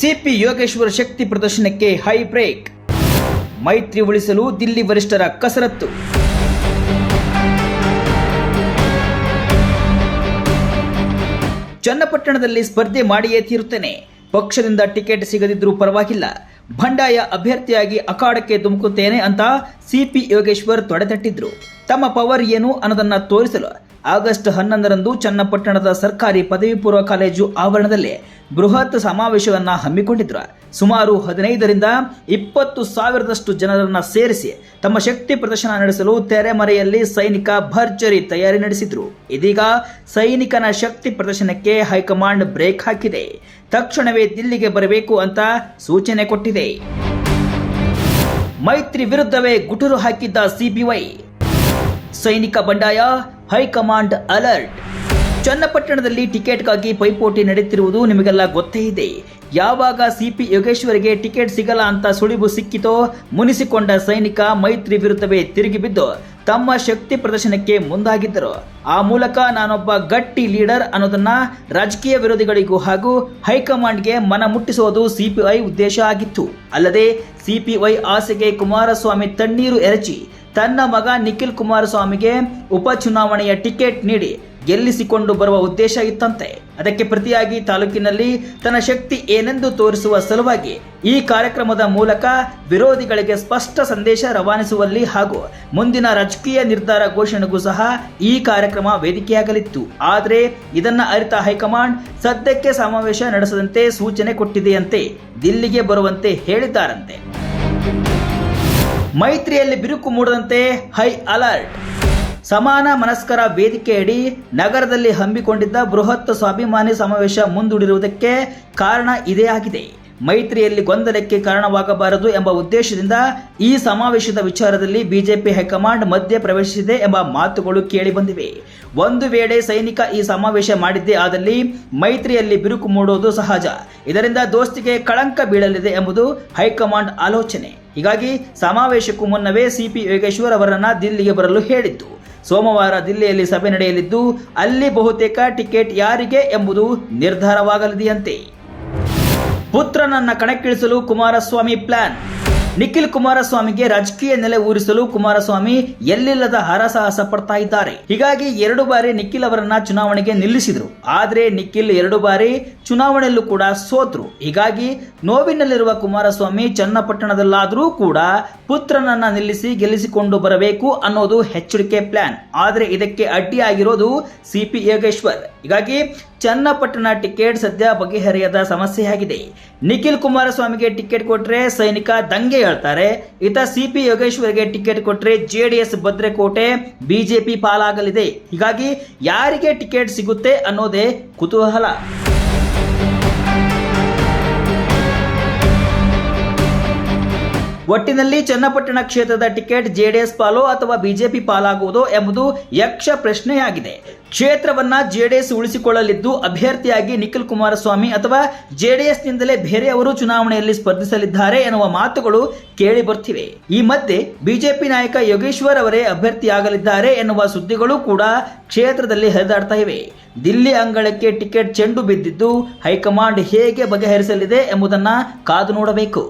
CP Yogeshwar ಶಕ್ತಿ ಪ್ರದರ್ಶನಕ್ಕೆ high break. ಮೈತ್ರಿ ಉಳಿಸಲು ದಿಲ್ಲಿ ವರಿಷ್ಠರ ಕಸರತ್ತು. ಚನ್ನಪಟ್ಟಣದಲ್ಲಿ ಸ್ಪರ್ಧೆ ಮಾಡಿಯೇ ತೀರುತ್ತೇನೆ. ಪಕ್ಷದಿಂದ ಟಿಕೆಟ್ ಸಿಗದಿದ್ರೂ ಪರವಾಗಿಲ್ಲ, ಬಂಡಾಯ ಅಭ್ಯರ್ಥಿಯಾಗಿ ಅಖಾಡಕ್ಕೆ ಧುಮುಕುತ್ತೇನೆ ಅಂತ ಸಿಪಿ ಯೋಗೇಶ್ವರ್ ತೊಡೆತಟ್ಟಿದ್ರು. ತಮ್ಮ ಪವರ್ ಏನು ಅನ್ನೋದನ್ನ ತೋರಿಸಲು ಆಗಸ್ಟ್ 11ರಂದು ಚನ್ನಪಟ್ಟಣದ ಸರ್ಕಾರಿ ಪದವಿ ಪೂರ್ವ ಕಾಲೇಜು ಆವರಣದಲ್ಲಿ ಬೃಹತ್ ಸಮಾವೇಶವನ್ನ ಹಮ್ಮಿಕೊಂಡಿದ್ರು. ಸುಮಾರು 15ರಿಂದ 20 ಸಾವಿರದಷ್ಟು ಜನರನ್ನ ಸೇರಿಸಿ ತಮ್ಮ ಶಕ್ತಿ ಪ್ರದರ್ಶನ ನಡೆಸಲು ತೆರೆಮರೆಯಲ್ಲಿ ಸೈನಿಕ ಭರ್ಜರಿ ತಯಾರಿ ನಡೆಸಿದ್ರು. ಇದೀಗ ಸೈನಿಕನ ಶಕ್ತಿ ಪ್ರದರ್ಶನಕ್ಕೆ ಹೈಕಮಾಂಡ್ ಬ್ರೇಕ್ ಹಾಕಿದೆ. ತಕ್ಷಣವೇ ದಿಲ್ಲಿಗೆ ಬರಬೇಕು ಅಂತ ಸೂಚನೆ ಕೊಟ್ಟಿದೆ. ಮೈತ್ರಿ ವಿರುದ್ಧವೇ ಗುಟುರು ಹಾಕಿದ್ದ ಸಿಪಿವೈ. ಸೈನಿಕ ಬಂಡಾಯ, ಹೈಕಮಾಂಡ್ ಅಲರ್ಟ್. ಚನ್ನಪಟ್ಟಣದಲ್ಲಿ ಟಿಕೆಟ್ಗಾಗಿ ಪೈಪೋಟಿ ನಡೆಯುತ್ತಿರುವುದು ನಿಮಗೆಲ್ಲ ಗೊತ್ತೇ ಇದೆ. ಯಾವಾಗ ಸಿಪಿ ಯೋಗೇಶ್ವರಿಗೆ ಟಿಕೆಟ್ ಸಿಗಲ್ಲ ಅಂತ ಸುಳಿವು ಸಿಕ್ಕಿತೋ ಮುನಿಸಿಕೊಂಡ ಸೈನಿಕ ಮೈತ್ರಿ ವಿರುದ್ಧವೇ ತಿರುಗಿ ಬಿದ್ದು ತಮ್ಮ ಶಕ್ತಿ ಪ್ರದರ್ಶನಕ್ಕೆ ಮುಂದಾಗಿದ್ದರು. ಆ ಮೂಲಕ ನಾನೊಬ್ಬ ಗಟ್ಟಿ ಲೀಡರ್ ಅನ್ನೋದನ್ನ ರಾಜಕೀಯ ವಿರೋಧಿಗಳಿಗೂ ಹಾಗೂ ಹೈಕಮಾಂಡ್ಗೆ ಮನ ಮುಟ್ಟಿಸೋದು ಸಿಪಿಐ ಉದ್ದೇಶ ಆಗಿತ್ತು. ಅಲ್ಲದೆ ಸಿಪಿಐ ಆಸೆಗೆ ಕುಮಾರಸ್ವಾಮಿ ತಣ್ಣೀರು ಎರಚಿ ತನ್ನ ಮಗ ನಿಖಿಲ್ ಕುಮಾರಸ್ವಾಮಿಗೆ ಉಪಚುನಾವಣೆಯ ಟಿಕೆಟ್ ನೀಡಿ ಗೆಲ್ಲಿಸಿಕೊಂಡು ಬರುವ ಉದ್ದೇಶ ಇತ್ತಂತೆ. ಅದಕ್ಕೆ ಪ್ರತಿಯಾಗಿ ತಾಲೂಕಿನಲ್ಲಿ ತನ್ನ ಶಕ್ತಿ ಏನೆಂದು ತೋರಿಸುವ ಸಲುವಾಗಿ ಈ ಕಾರ್ಯಕ್ರಮದ ಮೂಲಕ ವಿರೋಧಿಗಳಿಗೆ ಸ್ಪಷ್ಟ ಸಂದೇಶ ರವಾನಿಸುವಲ್ಲಿ ಹಾಗೂ ಮುಂದಿನ ರಾಜಕೀಯ ನಿರ್ಧಾರ ಘೋಷಣೆಗೂ ಸಹ ಈ ಕಾರ್ಯಕ್ರಮ ವೇದಿಕೆಯಾಗಲಿತ್ತು. ಆದರೆ ಇದನ್ನ ಅರಿತ ಹೈಕಮಾಂಡ್ ಸದ್ಯಕ್ಕೆ ಸಮಾವೇಶ ನಡೆಸದಂತೆ ಸೂಚನೆ ಕೊಟ್ಟಿದೆಯಂತೆ. ದಿಲ್ಲಿಗೆ ಬರುವಂತೆ ಹೇಳಿದ್ದಾರಂತೆ. ಮೈತ್ರಿಯಲ್ಲಿ ಬಿರುಕು ಮೂಡದಂತೆ ಹೈ ಅಲರ್ಟ್. ಸಮಾನ ಮನಸ್ಕರ ವೇದಿಕೆಯಡಿ ನಗರದಲ್ಲಿ ಹಮ್ಮಿಕೊಂಡಿದ್ದ ಬೃಹತ್ ಸ್ವಾಭಿಮಾನಿ ಸಮಾವೇಶ ಮುಂದೂಡಿರುವುದಕ್ಕೆ ಕಾರಣ ಇದೇ ಆಗಿದೆ. ಮೈತ್ರಿಯಲ್ಲಿ ಗೊಂದಲಕ್ಕೆ ಕಾರಣವಾಗಬಾರದು ಎಂಬ ಉದ್ದೇಶದಿಂದ ಈ ಸಮಾವೇಶದ ವಿಚಾರದಲ್ಲಿ ಬಿಜೆಪಿ ಹೈಕಮಾಂಡ್ ಮಧ್ಯೆ ಪ್ರವೇಶಿಸಿದೆ ಎಂಬ ಮಾತುಗಳು ಕೇಳಿ ಬಂದಿವೆ. ಒಂದು ವೇಳೆ ಸೈನಿಕ ಈ ಸಮಾವೇಶ ಮಾಡಿದ್ದೇ ಆದಲ್ಲಿ ಮೈತ್ರಿಯಲ್ಲಿ ಬಿರುಕು ಮೂಡುವುದು ಸಹಜ. ಇದರಿಂದ ದೋಸ್ತಿಗೆ ಕಳಂಕ ಬೀಳಲಿದೆ ಎಂಬುದು ಹೈಕಮಾಂಡ್ ಆಲೋಚನೆ. ಹೀಗಾಗಿ ಸಮಾವೇಶಕ್ಕೂ ಮುನ್ನವೇ ಸಿಪಿ ಯೋಗೇಶ್ವರ್ ಅವರನ್ನ ದಿಲ್ಲಿಗೆ ಬರಲು ಹೇಳಿದ್ದು. ಸೋಮವಾರ ದಿಲ್ಲಿಯಲ್ಲಿ ಸಭೆ ನಡೆಯಲಿದ್ದು ಅಲ್ಲಿ ಬಹುತೇಕ ಟಿಕೆಟ್ ಯಾರಿಗೆ ಎಂಬುದು ನಿರ್ಧಾರವಾಗಲಿದೆಯಂತೆ. ಪುತ್ರನನ್ನ ಕಣಕ್ಕಿಳಿಸಲು ಕುಮಾರಸ್ವಾಮಿ ಪ್ಲಾನ್. ನಿಖಿಲ್ ಕುಮಾರಸ್ವಾಮಿಗೆ ರಾಜಕೀಯ ನೆಲೆ ಊರಿಸಲು ಕುಮಾರಸ್ವಾಮಿ ಎಲ್ಲಿಲ್ಲದ ಹರಸಾಹಸ ಪಡ್ತಾ ಇದ್ದಾರೆ. ಹೀಗಾಗಿ 2 ಬಾರಿ ನಿಖಿಲ್ ಅವರನ್ನ ಚುನಾವಣೆಗೆ ನಿಲ್ಲಿಸಿದ್ರು. ಆದ್ರೆ ನಿಖಿಲ್ 2 ಬಾರಿ ಚುನಾವಣೆಯಲ್ಲೂ ಕೂಡ ಸೋತ್ರು. ಹೀಗಾಗಿ ನೋವಿನಲ್ಲಿರುವ ಕುಮಾರಸ್ವಾಮಿ ಚನ್ನಪಟ್ಟಣದಲ್ಲಾದರೂ ಕೂಡ ಪುತ್ರನನ್ನ ನಿಲ್ಲಿಸಿ ಗೆಲ್ಲಿಸಿಕೊಂಡು ಬರಬೇಕು ಅನ್ನೋದು ಎಚ್ಚರಿಕೆ ಪ್ಲಾನ್. ಆದ್ರೆ ಇದಕ್ಕೆ ಅಡ್ಡಿಯಾಗಿರೋದು ಸಿಪಿ ಯೋಗೇಶ್ವರ್. ಹೀಗಾಗಿ ಚನ್ನಪಟ್ಟಣ ಟಿಕೆಟ್ ಸದ್ಯ ಬಗೆಹರಿಯದ ಸಮಸ್ಯೆಯಾಗಿದೆ. ನಿಖಿಲ್ ಕುಮಾರಸ್ವಾಮಿಗೆ ಟಿಕೆಟ್ ಕೊಟ್ರೆ ಸೈನಿಕ ದಂಗೆ ಹೇಳ್ತಾರೆ. ಇತ ಸಿಪಿ ಯೋಗೇಶ್ವರ್ಗೆ ಟಿಕೆಟ್ ಕೊಟ್ರೆ ಜೆಡಿಎಸ್ ಭದ್ರಕೋಟೆ ಬಿಜೆಪಿ ಪಾಲಾಗಲಿದೆ. ಹೀಗಾಗಿ ಯಾರಿಗೆ ಟಿಕೆಟ್ ಸಿಗುತ್ತೆ ಅನ್ನೋದೇ ಕುತೂಹಲ. ಒಟ್ಟಿನಲ್ಲಿ ಚನ್ನಪಟ್ಟಣ ಕ್ಷೇತ್ರದ ಟಿಕೆಟ್ ಜೆಡಿಎಸ್ ಪಾಲೋ ಅಥವಾ ಬಿಜೆಪಿ ಪಾಲಾಗುವುದೋ ಎಂಬುದು ಯಕ್ಷ ಪ್ರಶ್ನೆಯಾಗಿದೆ. ಕ್ಷೇತ್ರವನ್ನ ಜೆಡಿಎಸ್ ಉಳಿಸಿಕೊಳ್ಳಲಿದ್ದು ಅಭ್ಯರ್ಥಿಯಾಗಿ ನಿಖಿಲ್ ಕುಮಾರಸ್ವಾಮಿ ಅಥವಾ ಜೆಡಿಎಸ್ನಿಂದಲೇ ಬೇರೆಯವರು ಚುನಾವಣೆಯಲ್ಲಿ ಸ್ಪರ್ಧಿಸಲಿದ್ದಾರೆ ಎನ್ನುವ ಮಾತುಗಳು ಕೇಳಿ ಬರ್ತಿವೆ. ಈ ಮಧ್ಯೆ ಬಿಜೆಪಿ ನಾಯಕ ಯೋಗೇಶ್ವರ್ ಅವರೇ ಅಭ್ಯರ್ಥಿಯಾಗಲಿದ್ದಾರೆ ಎನ್ನುವ ಸುದ್ದಿಗಳು ಕೂಡ ಕ್ಷೇತ್ರದಲ್ಲಿ ಹರಿದಾಡ್ತಾ ಇವೆ. ದಿಲ್ಲಿ ಅಂಗಳಕ್ಕೆ ಟಿಕೆಟ್ ಚೆಂಡು ಬಿದ್ದಿದ್ದು ಹೈಕಮಾಂಡ್ ಹೇಗೆ ಬಗೆಹರಿಸಲಿದೆ ಎಂಬುದನ್ನ ಕಾದು ನೋಡಬೇಕು.